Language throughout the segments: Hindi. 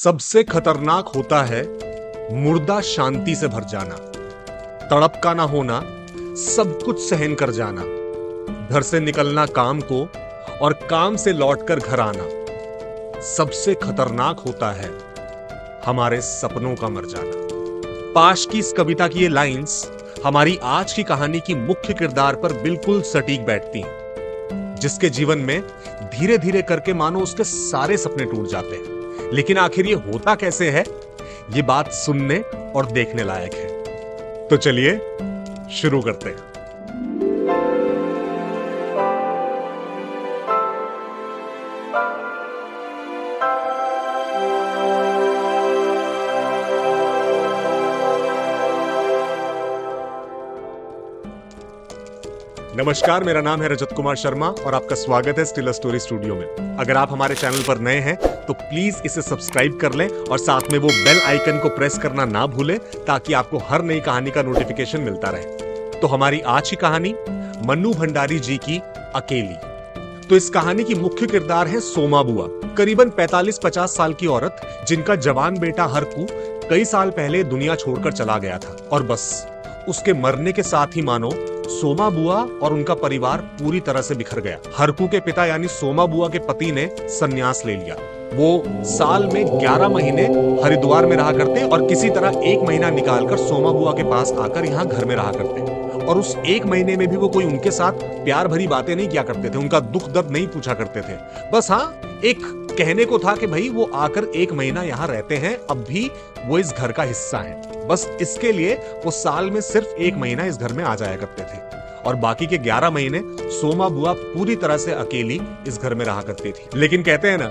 सबसे खतरनाक होता है मुर्दा शांति से भर जाना, तड़प का ना होना, सब कुछ सहन कर जाना, घर से निकलना काम को और काम से लौटकर घर आना। सबसे खतरनाक होता है हमारे सपनों का मर जाना। पाश की इस कविता की ये लाइंस हमारी आज की कहानी की मुख्य किरदार पर बिल्कुल सटीक बैठती हैं, जिसके जीवन में धीरे धीरे करके मानो उसके सारे सपने टूट जाते हैं। लेकिन आखिर ये होता कैसे है, ये बात सुनने और देखने लायक है। तो चलिए शुरू करते हैं। नमस्कार, मेरा नाम है रजत कुमार शर्मा और आपका स्वागत है स्टिल अ स्टोरी स्टूडियो में। अगर आप हमारे चैनल पर नए हैं तो प्लीज इसे सब्सक्राइब कर लें और साथ में वो बेल आइकन को प्रेस करना ना भूलें, ताकि आपको हर नई कहानी का नोटिफिकेशन मिलता रहे। तो हमारी आज की कहानी मन्नू भंडारी जी की अकेली। तो इस कहानी की मुख्य किरदार है सोमा बुआ, करीबन 45-50 साल की औरत, जिनका जवान बेटा हरकू कई साल पहले दुनिया छोड़कर चला गया था और बस उसके मरने के साथ ही मानो सोमा बुआ और उनका परिवार पूरी तरह से बिखर गया। हरकू के पिता यानी सोमा बुआ के पति ने संन्यास ले लिया। वो साल में 11 महीने हरिद्वार में रहा करते और किसी तरह 1 महीना निकालकर सोमा बुआ के पास आकर यहाँ घर में रहा करते। और उस 1 महीने में भी वो कोई उनके साथ प्यार भरी बातें नहीं किया करते थे, उनका दुख दर्द नहीं पूछा करते थे। बस हाँ, एक कहने को था कि भाई वो आकर 1 महीना यहाँ रहते हैं, अब भी वो इस घर का हिस्सा है। बस इसके लिए वो साल में सिर्फ 1 महीना इस घर में आ जाया करते थे और बाकी के 11 महीने सोमा बुआ पूरी तरह से अकेली इस घर में रहा करती थी। लेकिन कहते हैं ना,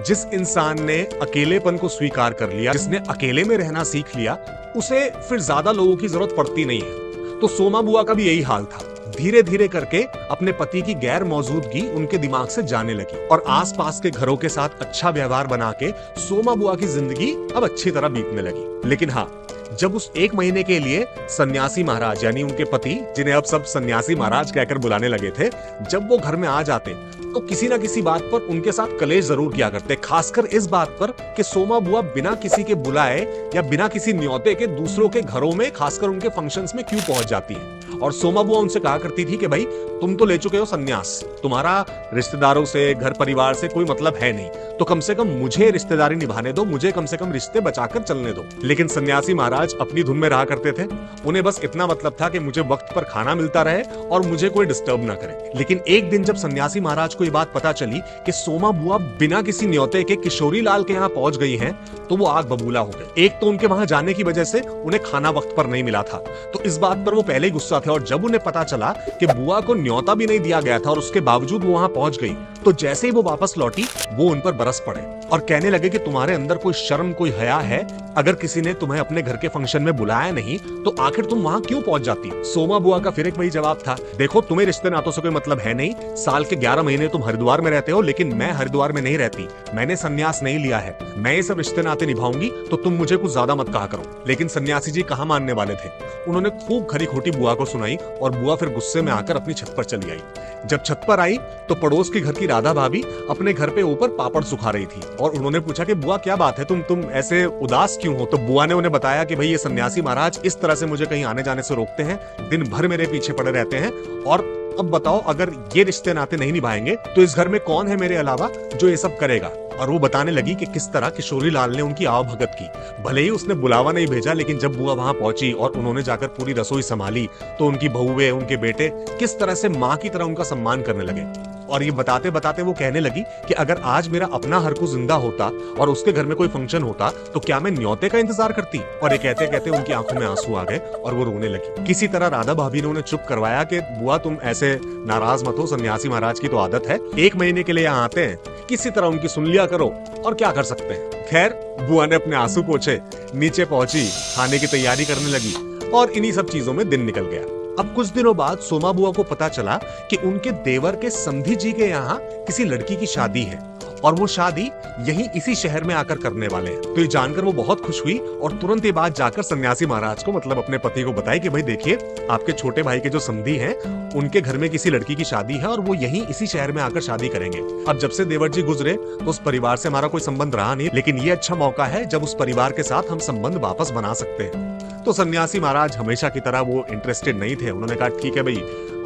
जिस इंसान ने अकेलेपन को स्वीकार कर लिया, जिसने अकेले में रहना सीख लिया, उसे फिर ज्यादा लोगों की जरूरत पड़ती नहीं है। तो सोमा बुआ का भी यही हाल था। धीरे धीरे करके अपने पति की गैर मौजूदगी उनके दिमाग से जाने लगी और आसपास के घरों के साथ अच्छा व्यवहार बना के सोमा बुआ की जिंदगी अब अच्छी तरह बीतने लगी। लेकिन हाँ, जब उस 1 महीने के लिए सन्यासी महाराज यानी उनके पति, जिन्हें अब सब सन्यासी महाराज कहकर बुलाने लगे थे, जब वो घर में आ जाते तो किसी ना किसी बात पर उनके साथ कलेश जरूर किया करते। खासकर इस बात पर कि सोमा बुआ बिना किसी के बुलाए या बिना किसी न्योते के दूसरों के घरों में, खासकर उनके फंक्शंस में क्यों पहुंच जाती है। और सोमा बुआ उनसे कहा करती थी कि भाई तुम तो ले चुके हो संन्यास, तुम्हारा रिश्तेदारों से, घर परिवार से कोई मतलब है नहीं, तो कम से कम मुझे रिश्तेदारी निभाने दो, मुझे कम से कम रिश्ते बचाकर चलने दो। लेकिन सन्यासी महाराज अपनी धुन में रहा करते थे। उन्हें बस इतना मतलब था कि मुझे वक्त पर खाना मिलता रहे और मुझे कोई डिस्टर्ब ना करे। लेकिन एक दिन जब सन्यासी महाराज को ये बात पता चली कि सोमा बुआ बिना किसी न्योते के किशोरी लाल के यहाँ पहुंच गई हैं, तो वो आग बबूला हो गए। एक तो उनके वहां जाने की वजह से उन्हें खाना वक्त पर नहीं मिला था, तो इस बात पर वो पहले ही गुस्सा थे। और जब उन्हें पता चला कि बुआ को न्योता भी नहीं दिया गया था और उसके बावजूद वो वहां पहुंच गई, तो जैसे ही वो वापस लौटी, वो उन पर बरस पड़े और कहने लगे कि तुम्हारे अंदर कोई शर्म, कोई हया है? अगर किसी ने तुम्हें अपने घर के फंक्शन में बुलाया नहीं तो आखिर तुम वहां क्यों पहुंच जाती? सोमा बुआ का फिर एक वही जवाब था, देखो तुम्हें रिश्ते नातों से कोई मतलब है नहीं, साल के 11 महीने तुम हरिद्वार में रहते हो, लेकिन मैं हरिद्वार में नहीं रहती, मैंने संन्यास नहीं लिया है, मैं ये सब रिश्ते नाते निभाऊंगी, तो तुम मुझे कुछ ज्यादा मत कहा करो। लेकिन सन्यासी जी कहाँ मानने वाले थे। उन्होंने खूब खरी खोटी बुआ को सुनाई और बुआ फिर गुस्से में आकर अपनी छत पर चली आई। जब छत पर आई तो पड़ोस के घर की राधा भाभी अपने घर पे ऊपर पापड़ सुखा रही थी और उन्होंने पूछा कि बुआ क्या बात है, तुम ऐसे उदास क्यों हो? तो बुआ ने उन्हें बताया कि भाई ये सन्यासी महाराज इस तरह से मुझे कहीं आने जाने से रोकते हैं, दिन भर मेरे पीछे पड़े रहते हैं, और अब बताओ अगर ये रिश्ते नाते नहीं निभाएंगे तो इस घर में कौन है मेरे अलावा जो ये सब करेगा? और वो बताने लगी कि किस तरह किशोरी लाल ने उनकी आवभगत की। भले ही उसने बुलावा नहीं भेजा, लेकिन जब बुआ वहां पहुंची और उन्होंने जाकर पूरी रसोई संभाली तो उनकी बहुएं, उनके बेटे किस तरह से माँ की तरह उनका सम्मान करने लगे। और ये बताते बताते वो कहने लगी कि अगर आज मेरा अपना हरकू जिंदा होता और उसके घर में कोई फंक्शन होता तो क्या मैं न्योते का इंतजार करती? और ये कहते कहते उनकी आंखों में आंसू आ गए और वो रोने लगी। किसी तरह राधा भाभी ने उन्हें चुप करवाया कि बुआ तुम ऐसे नाराज मत हो, सन्यासी महाराज की तो आदत है, 1 महीने के लिए यहाँ आते हैं, किसी तरह उनकी सुन लिया करो, और क्या कर सकते हैं। खैर, बुआ ने अपने आंसू पोंछे, नीचे पहुंची, खाने की तैयारी करने लगी और इन्हीं सब चीजों में दिन निकल गया। अब कुछ दिनों बाद सोमा बुआ को पता चला कि उनके देवर के समधी जी के यहाँ किसी लड़की की शादी है और वो शादी यही इसी शहर में आकर करने वाले हैं। तो ये जानकर वो बहुत खुश हुई और तुरंत ये बात जाकर सन्यासी महाराज को मतलब अपने पति को बताई कि भाई देखिए, आपके छोटे भाई के जो समधी हैं उनके घर में किसी लड़की की शादी है और वो यही इसी शहर में आकर शादी करेंगे। अब जब से देवर जी गुजरे तो उस परिवार से हमारा कोई संबंध रहा नहीं, लेकिन ये अच्छा मौका है जब उस परिवार के साथ हम संबंध वापस बना सकते हैं। तो सन्यासी महाराज हमेशा की तरह वो इंटरेस्टेड नहीं थे। उन्होंने कहा ठीक है भाई,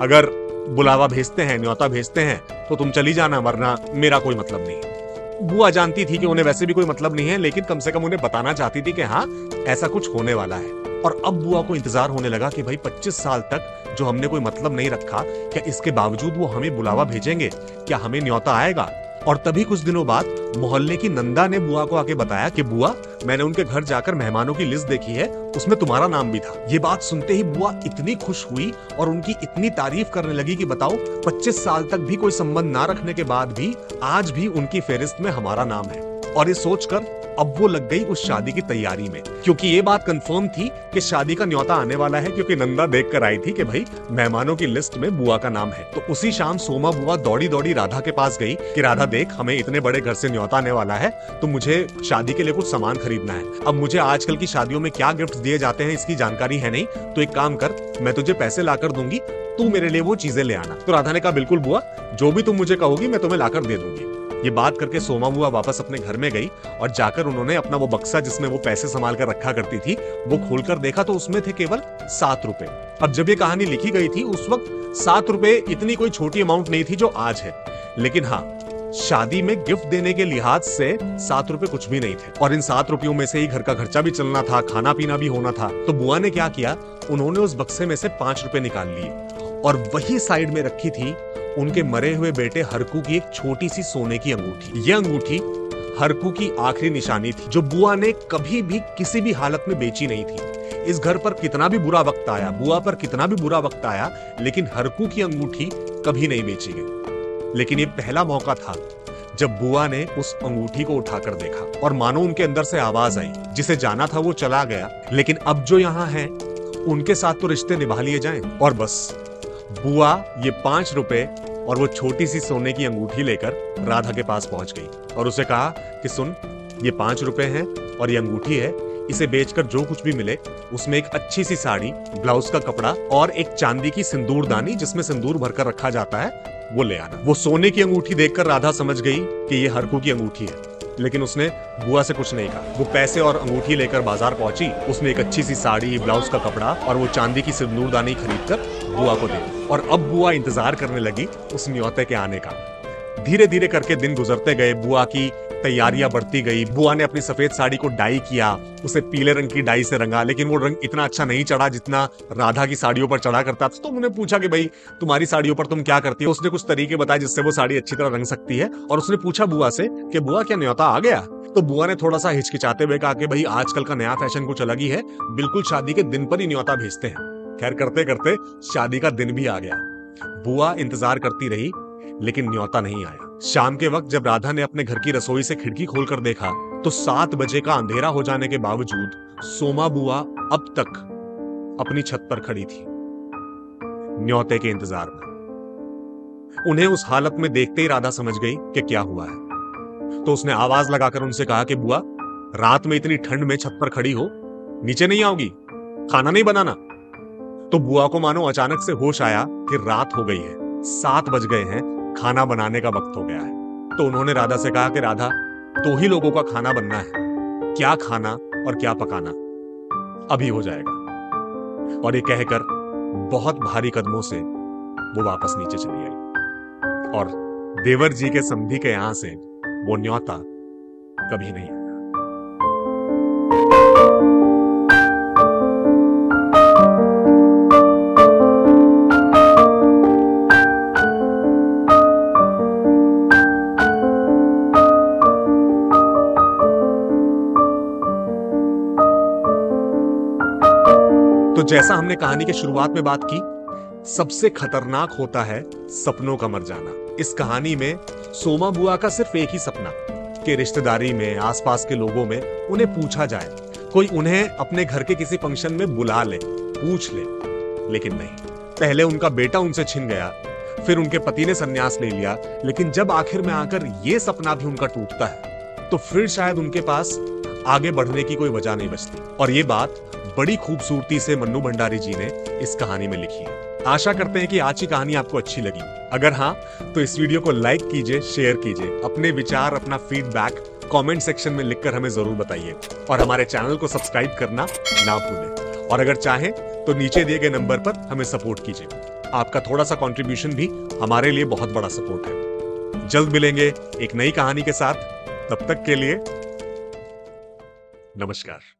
अगर बुलावा भेजते हैं, न्योता भेजते हैं तो तुम चली जाना, वरना मेरा कोई मतलब नहीं। बुआ जानती थी कि उन्हें वैसे भी कोई मतलब नहीं है, लेकिन कम से कम उन्हें बताना चाहती थी कि हाँ ऐसा कुछ होने वाला है। और अब बुआ को इंतजार होने लगा कि भाई 25 साल तक जो हमने कोई मतलब नहीं रखा, क्या इसके बावजूद वो हमें बुलावा भेजेंगे, क्या हमें न्योता आएगा। और तभी कुछ दिनों बाद मोहल्ले की नंदा ने बुआ को आके बताया कि बुआ, मैंने उनके घर जाकर मेहमानों की लिस्ट देखी है, उसमें तुम्हारा नाम भी था। ये बात सुनते ही बुआ इतनी खुश हुई और उनकी इतनी तारीफ करने लगी कि बताओ 25 साल तक भी कोई संबंध ना रखने के बाद भी आज भी उनकी फेहरिस्त में हमारा नाम है। और ये सोचकर अब वो लग गई उस शादी की तैयारी में, क्योंकि ये बात कंफर्म थी कि शादी का न्योता आने वाला है, क्योंकि नंदा देख कर आई थी कि भाई मेहमानों की लिस्ट में बुआ का नाम है। तो उसी शाम सोमा बुआ दौड़ी दौड़ी राधा के पास गई कि राधा देख, हमें इतने बड़े घर से न्योता आने वाला है, तो मुझे शादी के लिए कुछ सामान खरीदना है। अब मुझे आजकल की शादियों में क्या गिफ्ट दिए जाते हैं इसकी जानकारी है नहीं, तो एक काम कर, मैं तुझे पैसे लाकर दूंगी, तू मेरे लिए वो चीजें ले आना। तो राधा ने कहा बिल्कुल बुआ, जो भी तुम मुझे कहोगी मैं तुम्हें लाकर दे दूंगी। ये बात करके सोमा बुआ वापस अपने घर में गई और जाकर उन्होंने अपना वो बक्सा जिसमें वो पैसे संभाल कर रखा करती थी वो खोलकर देखा तो उसमें थे केवल 7 रुपए। अब जब ये कहानी लिखी गई थी उस वक्त 7 रुपए इतनी कोई छोटी अमाउंट नहीं थी जो आज है, लेकिन हाँ, शादी में गिफ्ट देने के लिहाज से 7 रुपए कुछ भी नहीं थे। और इन 7 रुपयों में से ही घर का खर्चा भी चलना था, खाना पीना भी होना था। तो बुआ ने क्या किया, उन्होंने उस बक्से में से 5 रुपए निकाल लिए और वही साइड में रखी थी उनके मरे हुए बेटे हरकू की एक छोटी सी सोने की अंगूठी। यह अंगूठी हरकू की आखिरी निशानी थी, जो बुआ ने कभी भी किसी भी हालत में बेची नहीं थी। इस घर पर कितना भी बुरा वक्त आया, बुआ पर कितना भी बुरा वक्त आया, लेकिन हरकू की अंगूठी कभी नहीं बेची गई। लेकिन ये पहला मौका था जब बुआ ने उस अंगूठी को उठाकर देखा और मानो उनके अंदर से आवाज आई, जिसे जाना था वो चला गया, लेकिन अब जो यहाँ है उनके साथ तो रिश्ते निभा लिए जाएं। और बस बुआ ये 5 रुपए और वो छोटी सी सोने की अंगूठी लेकर राधा के पास पहुंच गई और उसे कहा कि सुन, ये 5 रुपए हैं और ये अंगूठी है, इसे बेचकर जो कुछ भी मिले उसमें एक अच्छी सी साड़ी, ब्लाउज का कपड़ा और एक चांदी की सिंदूरदानी जिसमें सिंदूर भरकर रखा जाता है वो ले आना। वो सोने की अंगूठी देखकर राधा समझ गई कि ये हरकू की अंगूठी है, लेकिन उसने बुआ से कुछ नहीं कहा। वो पैसे और अंगूठी लेकर बाजार पहुंची, उसमें एक अच्छी सी साड़ी, ब्लाउज का कपड़ा और वो चांदी की सिंदूरदानी खरीदकर बुआ को दी। और अब बुआ इंतजार करने लगी उस न्योते के आने का। धीरे धीरे करके दिन गुजरते गए, बुआ की तैयारियां बढ़ती गई। बुआ ने अपनी सफेद साड़ी को डाई किया, उसे पीले रंग की डाई से रंगा, लेकिन वो रंग इतना अच्छा नहीं चढ़ा जितना राधा की साड़ियों पर चढ़ा करता था। तो उन्होंने पूछा कि भाई तुम्हारी साड़ियों पर तुम क्या करती हो। उसने कुछ तरीके बताए जिससे वो साड़ी अच्छी तरह रंग सकती है। और उसने पूछा बुआ से कि बुआ क्या न्योता आ गया। तो बुआ ने थोड़ा सा हिचकिचाते हुए कहा कि भाई आजकल का नया फैशन कुछ अलग ही है, बिल्कुल शादी के दिन पर ही न्योता भेजते हैं। खैर करते करते शादी का दिन भी आ गया। बुआ इंतजार करती रही, लेकिन न्योता नहीं आया। शाम के वक्त जब राधा ने अपने घर की रसोई से खिड़की खोलकर देखा तो 7 बजे का अंधेरा हो जाने के बावजूद सोमा बुआ अब तक अपनी छत पर खड़ी थी, न्योते के इंतजार में। उन्हें उस हालत में देखते ही राधा समझ गई कि क्या हुआ है। तो उसने आवाज लगाकर उनसे कहा कि बुआ, रात में इतनी ठंड में छत पर खड़ी हो, नीचे नहीं आओगी, खाना नहीं बनाना। तो बुआ को मानो अचानक से होश आया कि रात हो गई है, 7 बज गए हैं, खाना बनाने का वक्त हो गया है। तो उन्होंने राधा से कहा कि राधा, 2 ही लोगों का खाना बनना है, क्या खाना और क्या पकाना अभी हो जाएगा। और ये कहकर बहुत भारी कदमों से वो वापस नीचे चली आई और देवर जी के समधी के यहां से वो न्योता कभी नहीं आया। तो जैसा हमने कहानी के शुरुआत में बात की, सबसे खतरनाक होता है सपनों का मर जाना। इस कहानी में सोमा बुआ का सिर्फ एक ही सपना कि रिश्तेदारी में, आसपास के लोगों में उन्हें पूछा जाए, कोई उन्हें अपने घर के किसी फंक्शन में बुला ले, पूछ ले, लेकिन नहीं। पहले उनका बेटा उनसे छिन गया, फिर उनके पति ने संन्यास ले लिया, लेकिन जब आखिर में आकर ये सपना भी उनका टूटता है तो फिर शायद उनके पास आगे बढ़ने की कोई वजह नहीं बचती। और ये बात बड़ी खूबसूरती से मन्नू भंडारी जी ने इस कहानी में लिखी है। आशा करते हैं कि आज की कहानी आपको अच्छी लगी। अगर हाँ तो इस वीडियो को लाइक कीजिए, शेयर कीजिए, अपने विचार, अपना फीडबैक कमेंट सेक्शन में लिखकर हमें जरूर बताइए और हमारे चैनल को सब्सक्राइब करना ना भूलें। और अगर चाहें तो नीचे दिए गए नंबर पर हमें सपोर्ट कीजिए। आपका थोड़ा सा कंट्रीब्यूशन भी हमारे लिए बहुत बड़ा सपोर्ट है। जल्द मिलेंगे एक नई कहानी के साथ, तब तक के लिए नमस्कार।